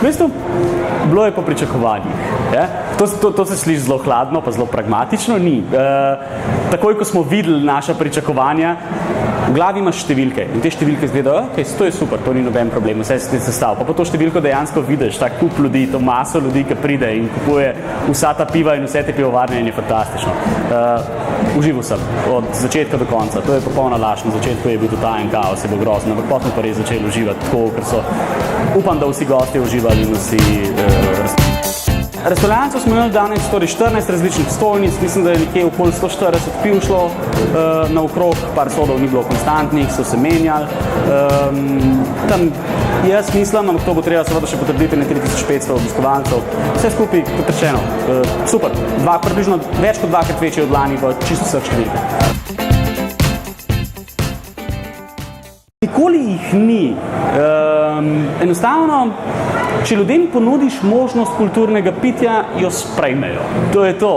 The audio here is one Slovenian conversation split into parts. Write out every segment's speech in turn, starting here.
V bistvu, bilo je po pričakovanjih. To se sliši zelo hladno, pa zelo pragmatično, ni. Takoj, ko smo videli naša pričakovanja, v glavi imaš številke in te številke izgledajo, ok, to je super, to ni noben problem, vse se sestavlja. Pa to številko dejansko vidiš, tak kup ljudi, to maso ljudi, ki pride in kupuje vsa ta piva in vse te pivovarne in je fantastično. Užival sem od začetka do konca, to je popolna laž, na začetku je bil totalni kaos, je bilo grozno, ampak potem pa res začeli uživati tako, ker so, upam, da vsi gostje uživali in vsi Restauracijov smo imeli danes 14 različnih stojnic, mislim, da je nekje okoli 140 piv šlo naokrog, par sodov ni bilo konstantnih, so se menjali. Tam jaz mislim, ampak to bo treba seveda še potrditi na 3500 obiskovalcev. Vse skupaj, kot rečeno, super, približno več kot dvakrat večji od lani v čisto vseh številkah. Nikoli jih ni. Enostavno, če ljudem ponudiš možnost kulturnega pitja, jo sprejmejo. To je to.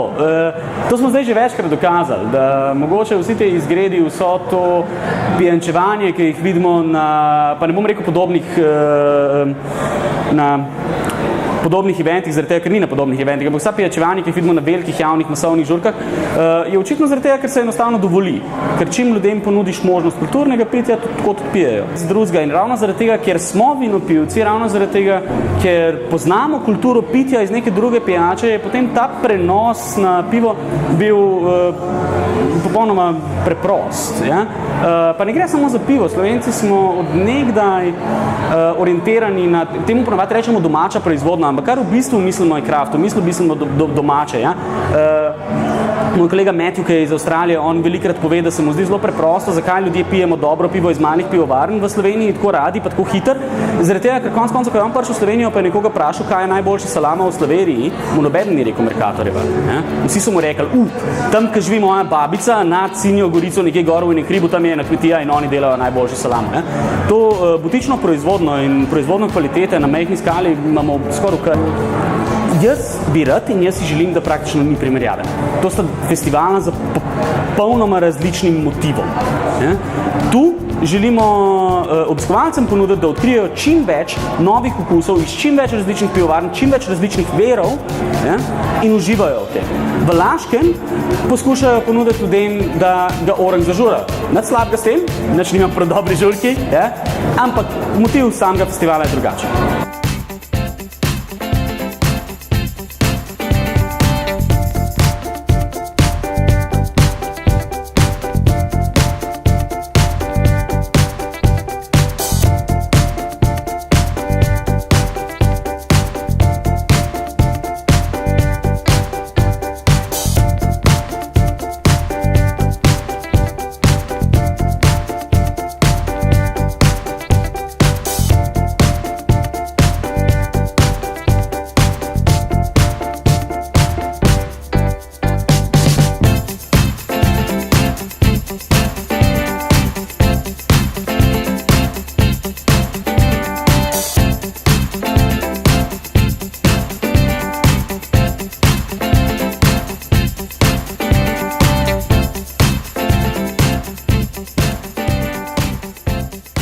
To smo zdaj že večkrat dokazali, da mogoče vsi te izgredi, vso to pijančevanje, ki jih vidimo na, pa ne bom rekel podobnih eventih, zaradi tega, ker ni na podobnih eventih, ampak vsa pijačevanje, ki jih vidimo na velikih javnih masovnih žurkah, je očitno zaradi tega, ker se enostavno dovoli. Ker čim ljudem ponudiš možnost kulturnega pitja, tako tudi pijejo. Z drugega in ravno zaradi tega, ker smo vinopivci, ravno zaradi tega, ker poznamo kulturo pitja iz neke druge pijače, je potem ta prenos na pivo bil popolnoma preprost. Ja? Pa ne gre samo za pivo, Slovenci smo od nekdaj orientirani na, temu ponavadi rečemo domača proizvodnja, ampak kar v bistvu mislimo je kraft, v bistvu mislimo domače. Ja? Moj kolega Matthew, ki je iz Avstralije, on velikrat pove, da se mu zdi zelo preprosto, zakaj ljudje pijemo dobro pivo iz malih pivovarn v Sloveniji tako radi, pa tako hiter. Zaradi tega, ker konec koncev, ko je on prišel v Slovenijo, pa je nekoga vprašal, kaj je najboljši salama v Sloveniji, mu nobeden ni rekel Mercatorjeva. Ja? Vsi so mu rekli, tam, kjer živi moja babica, nad Sinjo Gorico, nekje gor v Hribu, tam je ena kmetija in oni delajo najboljši salamo. Ja? To butično proizvodno in proizvodno kvalitete na majhni skali imamo skoraj kar. Jaz bi rad in jaz si želim, da praktično ni primerjave. To sta festivala za popolnoma različnim motivom. Ja? Tu želimo obiskovalcem ponuditi, da odkrijejo čim več novih okusov iz čim več različnih pivovarn, čim več različnih verov, ja? In uživajo v tem. V Laškem poskušajo ponuditi ljudem, da ga orang zažura. Nič slabega s tem, nič nima prav dobri žurki, ja? Ampak motiv samega festivala je drugačen.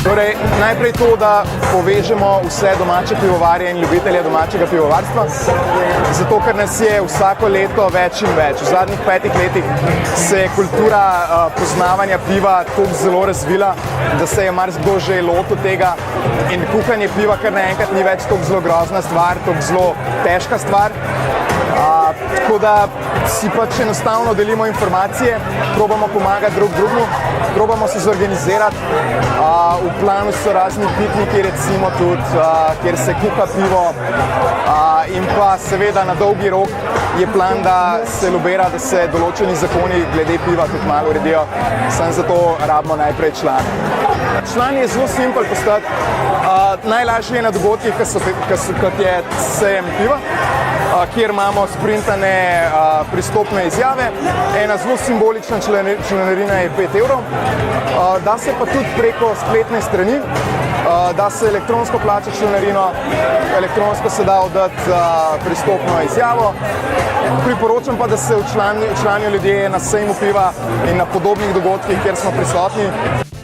Torej, najprej to, da povežemo vse domače pivovarje in ljubitelje domačega pivovarstva, zato ker nas je vsako leto več in več. V zadnjih 5 letih se je kultura poznavanja piva tako zelo razvila, da se je marsikdo že lotil tega in kuhanje piva kar naenkrat ni več tako zelo grozna stvar, tako zelo težka stvar. Tako da si pač enostavno delimo informacije, probamo pomagati drug drugemu, probamo se zorganizirati. V planu so razni pikniki, recimo tudi, kjer se kuha pivo, in pa seveda na dolgi rok je plan, da se lobira, da se določeni zakoni glede piva tudi malo uredijo, samo zato rabimo najprej člane. Član je zelo simpel postati. Najlažje je na dogodkih, kot je sejem piva, kjer imamo sprintane pristopne izjave. Ena zelo simbolična članarina je 5 evrov. Da se pa tudi preko spletne strani, da se elektronsko plača članarino, elektronsko se da oddati pristopno izjavo. Priporočam pa, da se včlanijo ljudje na sejmu piva in na podobnih dogodkih, kjer smo prisotni.